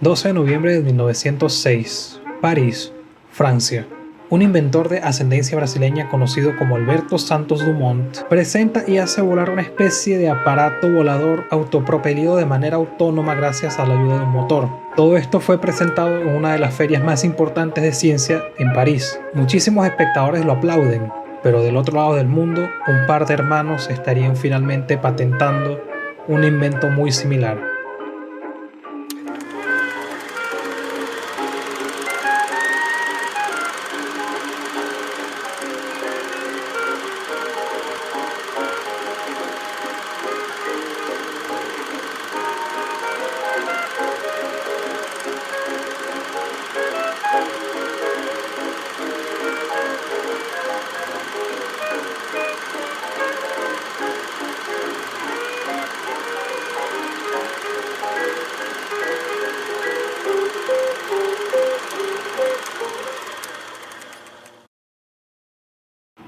12 de noviembre de 1906, París, Francia. Un inventor de ascendencia brasileña conocido como Alberto Santos Dumont presenta y hace volar una especie de aparato volador autopropelido de manera autónoma gracias a la ayuda de un motor. Todo esto fue presentado en una de las ferias más importantes de ciencia en París. Muchísimos espectadores lo aplauden, pero del otro lado del mundo, un par de hermanos estarían finalmente patentando un invento muy similar.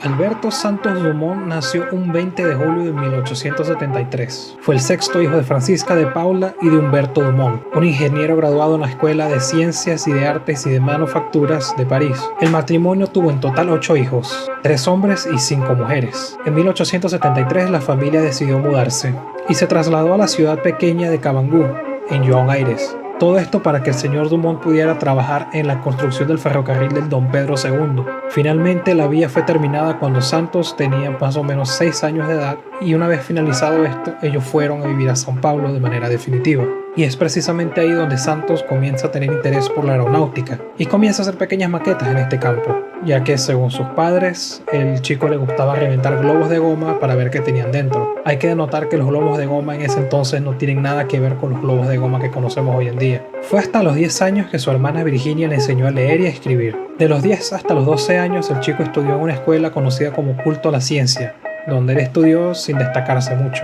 Alberto Santos Dumont nació un 20 de julio de 1873. Fue el sexto hijo de Francisca de Paula y de Humberto Dumont, un ingeniero graduado en la Escuela de Ciencias y de Artes y de Manufacturas de París. El matrimonio tuvo en total 8 hijos, 3 hombres y 5 mujeres. En 1873 la familia decidió mudarse y se trasladó a la ciudad pequeña de Cabangú, en João Aires. Todo esto para que el señor Dumont pudiera trabajar en la construcción del ferrocarril del Don Pedro II. Finalmente la vía fue terminada cuando Santos tenía más o menos 6 años de edad y una vez finalizado esto, ellos fueron a vivir a São Paulo de manera definitiva. Y es precisamente ahí donde Santos comienza a tener interés por la aeronáutica y comienza a hacer pequeñas maquetas en este campo, ya que según sus padres, el chico le gustaba reventar globos de goma para ver qué tenían dentro. Hay que denotar que los globos de goma en ese entonces no tienen nada que ver con los globos de goma que conocemos hoy en día. Fue hasta los 10 años que su hermana Virginia le enseñó a leer y a escribir. De los 10 hasta los 12 años, el chico estudió en una escuela conocida como Culto a la Ciencia, donde él estudió sin destacarse mucho.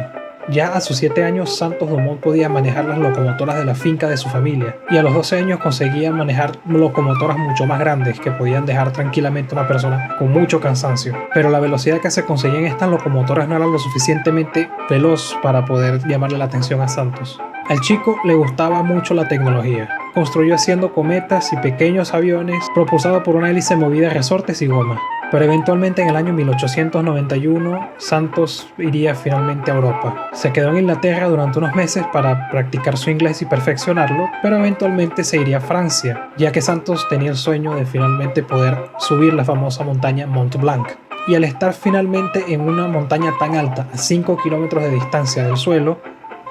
Ya a sus 7 años, Santos Dumont podía manejar las locomotoras de la finca de su familia, y a los 12 años conseguía manejar locomotoras mucho más grandes que podían dejar tranquilamente a una persona con mucho cansancio. Pero la velocidad que se conseguía en estas locomotoras no era lo suficientemente veloz para poder llamarle la atención a Santos. Al chico le gustaba mucho la tecnología. Construyó haciendo cometas y pequeños aviones propulsados por una hélice movida a resortes y goma. Pero eventualmente en el año 1891 Santos iría finalmente a Europa. Se quedó en Inglaterra durante unos meses para practicar su inglés y perfeccionarlo, pero eventualmente se iría a Francia, ya que Santos tenía el sueño de finalmente poder subir la famosa montaña Mont Blanc. Y al estar finalmente en una montaña tan alta, a 5 kilómetros de distancia del suelo,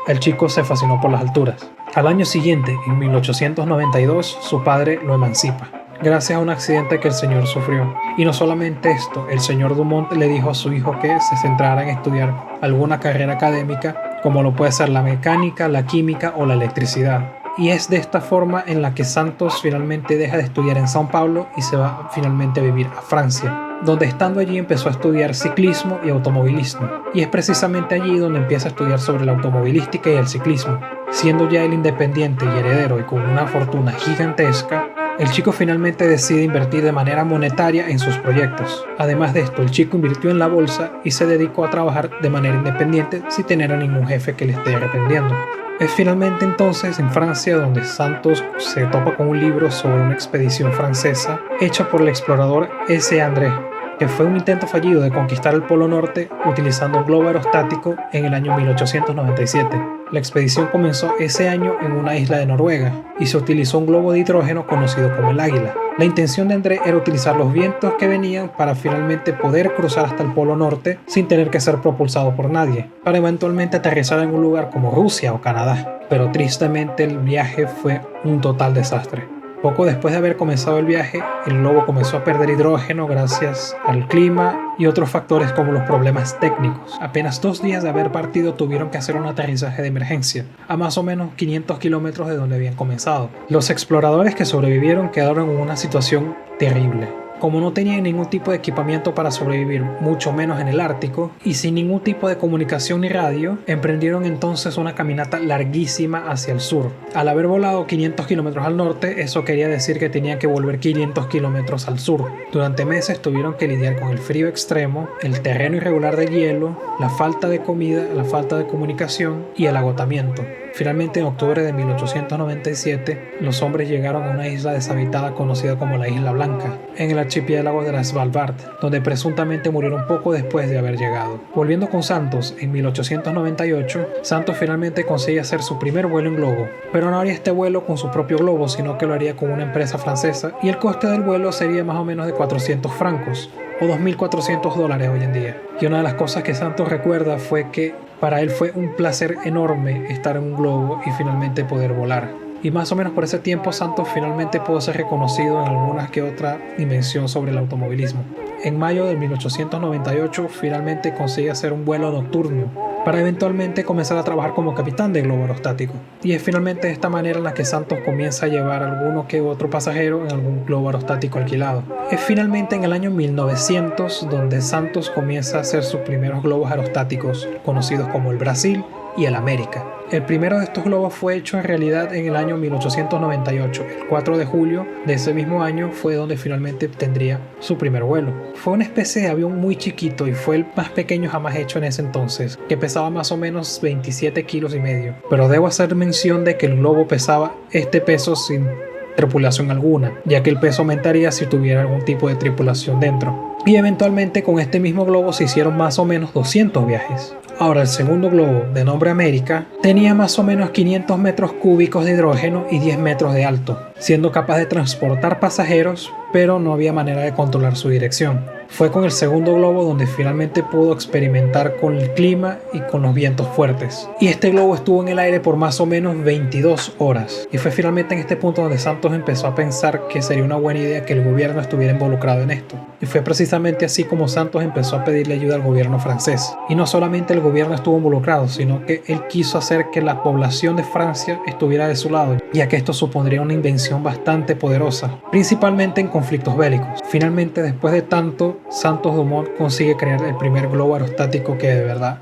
el chico se fascinó por las alturas. Al año siguiente, en 1892, su padre lo emancipa, gracias a un accidente que el señor sufrió. Y no solamente esto, el señor Dumont le dijo a su hijo que se centrara en estudiar alguna carrera académica, como lo puede ser la mecánica, la química o la electricidad. Y es de esta forma en la que Santos finalmente deja de estudiar en São Paulo y se va finalmente a vivir a Francia, donde estando allí empezó a estudiar ciclismo y automovilismo. Y es precisamente allí donde empieza a estudiar sobre la automovilística y el ciclismo. Siendo ya él independiente y heredero y con una fortuna gigantesca, el chico finalmente decide invertir de manera monetaria en sus proyectos. Además de esto, el chico invirtió en la bolsa y se dedicó a trabajar de manera independiente sin tener a ningún jefe que le esté arrepentiendo. Es finalmente entonces en Francia donde Santos se topa con un libro sobre una expedición francesa hecha por el explorador S. André, que fue un intento fallido de conquistar el Polo Norte utilizando un globo aerostático en el año 1897. La expedición comenzó ese año en una isla de Noruega y se utilizó un globo de hidrógeno conocido como el Águila. La intención de André era utilizar los vientos que venían para finalmente poder cruzar hasta el Polo Norte sin tener que ser propulsado por nadie, para eventualmente aterrizar en un lugar como Rusia o Canadá. Pero tristemente el viaje fue un total desastre. Poco después de haber comenzado el viaje, el globo comenzó a perder hidrógeno gracias al clima y otros factores como los problemas técnicos. Apenas 2 días de haber partido tuvieron que hacer un aterrizaje de emergencia, a más o menos 500 kilómetros de donde habían comenzado. Los exploradores que sobrevivieron quedaron en una situación terrible. Como no tenían ningún tipo de equipamiento para sobrevivir, mucho menos en el Ártico, y sin ningún tipo de comunicación ni radio, emprendieron entonces una caminata larguísima hacia el sur. Al haber volado 500 kilómetros al norte, eso quería decir que tenían que volver 500 kilómetros al sur. Durante meses tuvieron que lidiar con el frío extremo, el terreno irregular de hielo, la falta de comida, la falta de comunicación y el agotamiento. Finalmente, en octubre de 1897, los hombres llegaron a una isla deshabitada conocida como la Isla Blanca, en el archipiélago de la Svalbard, donde presuntamente murieron poco después de haber llegado. Volviendo con Santos, en 1898, Santos finalmente consigue hacer su primer vuelo en globo, pero no haría este vuelo con su propio globo, sino que lo haría con una empresa francesa, y el coste del vuelo sería más o menos de 400 francos, o $2.400 hoy en día. Y una de las cosas que Santos recuerda fue que para él fue un placer enorme estar en un globo y finalmente poder volar. Y más o menos por ese tiempo Santos finalmente pudo ser reconocido en alguna que otra dimensión sobre el automovilismo. En mayo de 1898 finalmente consigue hacer un vuelo nocturno para eventualmente comenzar a trabajar como capitán de globo aerostático. Y es finalmente de esta manera en la que Santos comienza a llevar a alguno que otro pasajero en algún globo aerostático alquilado. Es finalmente en el año 1900 donde Santos comienza a hacer sus primeros globos aerostáticos, conocidos como el Brasil y el América. El primero de estos globos fue hecho en realidad en el año 1898. El 4 de julio de ese mismo año fue donde finalmente tendría su primer vuelo. Fue una especie de avión muy chiquito y fue el más pequeño jamás hecho en ese entonces, que pesaba más o menos 27 kilos y medio. Pero debo hacer mención de que el globo pesaba este peso sin tripulación alguna, ya que el peso aumentaría si tuviera algún tipo de tripulación dentro. Y eventualmente con este mismo globo se hicieron más o menos 200 viajes. Ahora, el segundo globo, de nombre América, tenía más o menos 500 metros cúbicos de hidrógeno y 10 metros de alto, siendo capaz de transportar pasajeros, pero no había manera de controlar su dirección. Fue con el segundo globo donde finalmente pudo experimentar con el clima y con los vientos fuertes. Y este globo estuvo en el aire por más o menos 22 horas. Y fue finalmente en este punto donde Santos empezó a pensar que sería una buena idea que el gobierno estuviera involucrado en esto. Y fue precisamente así como Santos empezó a pedirle ayuda al gobierno francés. Y no solamente el gobierno estuvo involucrado, sino que él quiso hacer que la población de Francia estuviera de su lado, ya que esto supondría una invención bastante poderosa, principalmente en conflictos bélicos. Finalmente, después de tanto, Santos Dumont consigue crear el primer globo aerostático que de verdad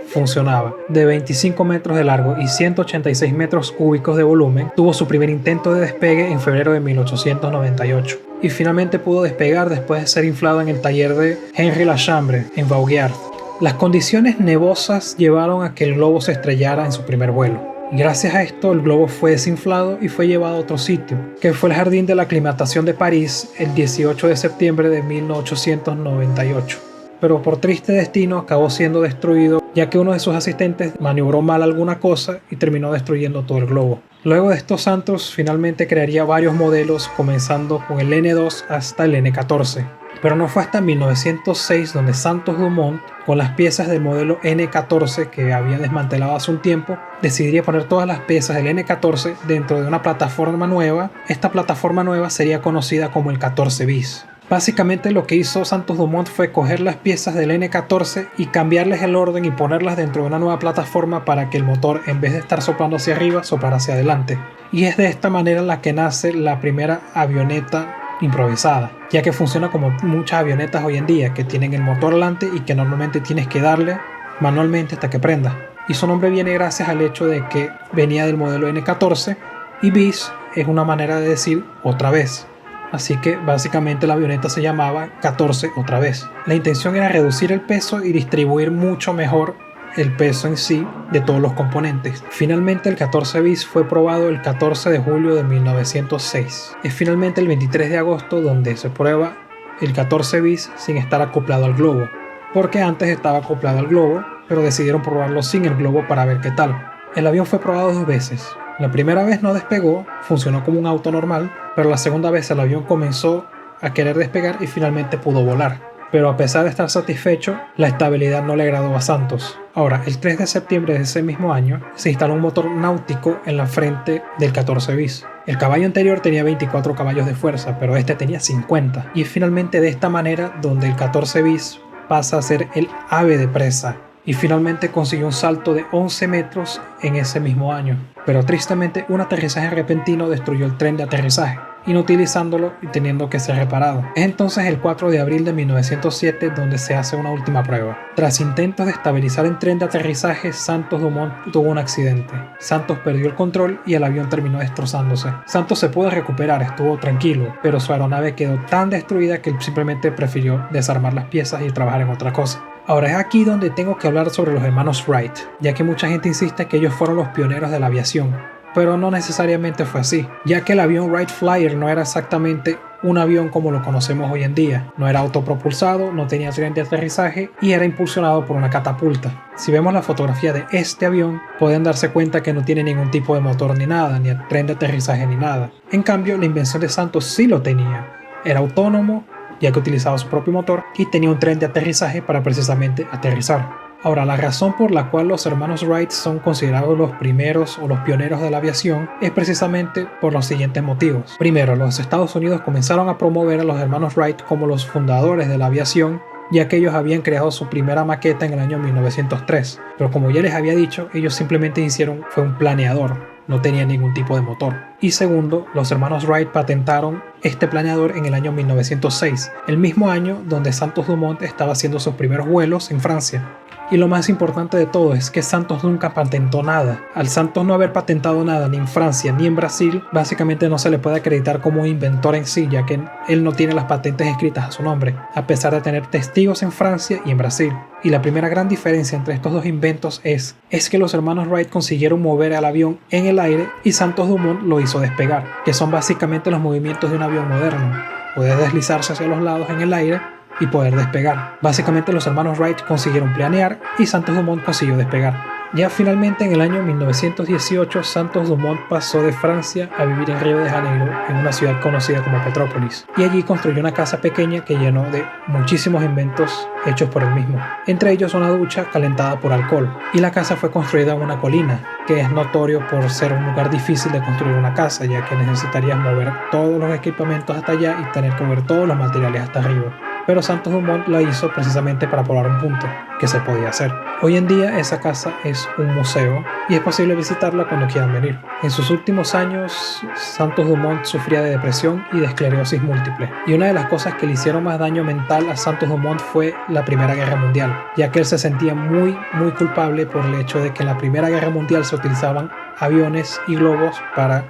funcionaba. De 25 metros de largo y 186 metros cúbicos de volumen, tuvo su primer intento de despegue en febrero de 1898 y finalmente pudo despegar después de ser inflado en el taller de Henri Lachambre en Vaugirard. Las condiciones nevosas llevaron a que el globo se estrellara en su primer vuelo. Gracias a esto, el globo fue desinflado y fue llevado a otro sitio, que fue el Jardín de la Aclimatación de París, el 18 de septiembre de 1898. Pero por triste destino acabó siendo destruido, ya que uno de sus asistentes maniobró mal alguna cosa y terminó destruyendo todo el globo. Luego de estos, Santos finalmente crearía varios modelos, comenzando con el N2 hasta el N14. Pero no fue hasta 1906 donde Santos Dumont, con las piezas del modelo N14 que había desmantelado hace un tiempo, decidiría poner todas las piezas del N14 dentro de una plataforma nueva. Esta plataforma nueva sería conocida como el 14 bis. Básicamente lo que hizo Santos Dumont fue coger las piezas del N14 y cambiarles el orden y ponerlas dentro de una nueva plataforma para que el motor, en vez de estar soplando hacia arriba, soplara hacia adelante. Y es de esta manera la que nace la primera avioneta improvisada, ya que funciona como muchas avionetas hoy en día que tienen el motor delante y que normalmente tienes que darle manualmente hasta que prenda. Y su nombre viene gracias al hecho de que venía del modelo N14 y bis es una manera de decir otra vez. Así que básicamente la avioneta se llamaba 14 otra vez. La intención era reducir el peso y distribuir mucho mejor el peso en sí de todos los componentes. Finalmente el 14 bis fue probado el 14 de julio de 1906. Es finalmente el 23 de agosto donde se prueba el 14 bis sin estar acoplado al globo, porque antes estaba acoplado al globo, pero decidieron probarlo sin el globo para ver qué tal. El avión fue probado 2 veces. La primera vez no despegó, funcionó como un auto normal, pero la segunda vez el avión comenzó a querer despegar y finalmente pudo volar. Pero a pesar de estar satisfecho, la estabilidad no le agradó a Santos. Ahora, el 3 de septiembre de ese mismo año, se instaló un motor náutico en la frente del 14 bis. El caballo anterior tenía 24 caballos de fuerza, pero este tenía 50. Y es finalmente de esta manera donde el 14 bis pasa a ser el ave de presa. Y finalmente consiguió un salto de 11 metros en ese mismo año. Pero tristemente, un aterrizaje repentino destruyó el tren de aterrizaje, inutilizándolo y teniendo que ser reparado. Es entonces el 4 de abril de 1907 donde se hace una última prueba. Tras intentos de estabilizar el tren de aterrizaje, Santos Dumont tuvo un accidente. Santos perdió el control y el avión terminó destrozándose. Santos se pudo recuperar, estuvo tranquilo, pero su aeronave quedó tan destruida que él simplemente prefirió desarmar las piezas y trabajar en otra cosa. Ahora es aquí donde tengo que hablar sobre los hermanos Wright, ya que mucha gente insiste que ellos fueron los pioneros de la aviación, pero no necesariamente fue así, ya que el avión Wright Flyer no era exactamente un avión como lo conocemos hoy en día. No era autopropulsado, no tenía tren de aterrizaje y era impulsionado por una catapulta. Si vemos la fotografía de este avión, pueden darse cuenta que no tiene ningún tipo de motor ni nada, ni tren de aterrizaje ni nada. En cambio, la invención de Santos sí lo tenía. Era autónomo, ya que utilizaba su propio motor y tenía un tren de aterrizaje para precisamente aterrizar. Ahora, la razón por la cual los hermanos Wright son considerados los primeros o los pioneros de la aviación es precisamente por los siguientes motivos. Primero, los Estados Unidos comenzaron a promover a los hermanos Wright como los fundadores de la aviación, ya que ellos habían creado su primera maqueta en el año 1903. Pero como ya les había dicho, ellos simplemente fue un planeador, no tenía ningún tipo de motor. Y segundo, los hermanos Wright patentaron este planeador en el año 1906, el mismo año donde Santos Dumont estaba haciendo sus primeros vuelos en Francia. Y lo más importante de todo es que Santos nunca patentó nada. Al Santos no haber patentado nada ni en Francia ni en Brasil, básicamente no se le puede acreditar como inventor en sí, ya que él no tiene las patentes escritas a su nombre, a pesar de tener testigos en Francia y en Brasil. Y la primera gran diferencia entre estos dos inventos es que los hermanos Wright consiguieron mover al avión en el aire y Santos Dumont lo hizo despegar, que son básicamente los movimientos de un avión moderno. Puede deslizarse hacia los lados en el aire y poder despegar. Básicamente los hermanos Wright consiguieron planear y Santos Dumont consiguió despegar. Ya finalmente en el año 1918 Santos Dumont pasó de Francia a vivir en Río de Janeiro, en una ciudad conocida como Petrópolis, y allí construyó una casa pequeña que llenó de muchísimos inventos hechos por él mismo, entre ellos una ducha calentada por alcohol, y la casa fue construida en una colina, que es notorio por ser un lugar difícil de construir una casa, ya que necesitarías mover todos los equipamientos hasta allá y tener que mover todos los materiales hasta arriba. Pero Santos Dumont la hizo precisamente para probar un punto, que se podía hacer. Hoy en día esa casa es un museo y es posible visitarla cuando quieran venir. En sus últimos años, Santos Dumont sufría de depresión y de esclerosis múltiple. Y una de las cosas que le hicieron más daño mental a Santos Dumont fue la Primera Guerra Mundial, ya que él se sentía muy culpable por el hecho de que en la Primera Guerra Mundial se utilizaban aviones y globos para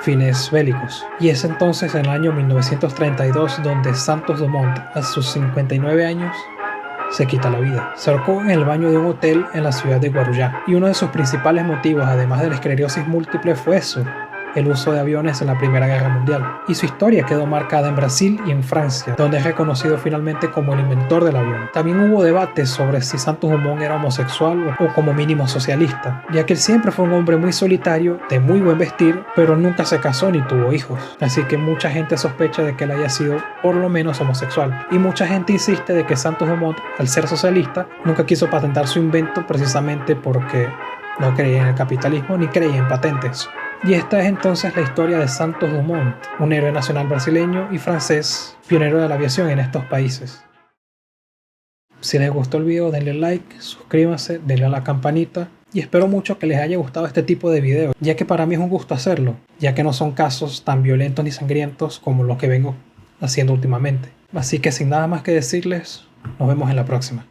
fines bélicos. Y es entonces en el año 1932 donde Santos Dumont, a sus 59 años, se quita la vida. Se ahorcó en el baño de un hotel en la ciudad de Guarujá. Y uno de sus principales motivos, además de la esclerosis múltiple, fue eso: el uso de aviones en la Primera Guerra Mundial. Y su historia quedó marcada en Brasil y en Francia, donde es reconocido finalmente como el inventor del avión. También hubo debates sobre si Santos Dumont era homosexual o como mínimo socialista, ya que él siempre fue un hombre muy solitario, de muy buen vestir, pero nunca se casó ni tuvo hijos. Así que mucha gente sospecha de que él haya sido por lo menos homosexual. Y mucha gente insiste de que Santos Dumont, al ser socialista, nunca quiso patentar su invento precisamente porque no creía en el capitalismo ni creía en patentes. Y esta es entonces la historia de Santos Dumont, un héroe nacional brasileño y francés, pionero de la aviación en estos países. Si les gustó el video, denle like, suscríbanse, denle a la campanita y espero mucho que les haya gustado este tipo de videos, ya que para mí es un gusto hacerlo, ya que no son casos tan violentos ni sangrientos como los que vengo haciendo últimamente. Así que sin nada más que decirles, nos vemos en la próxima.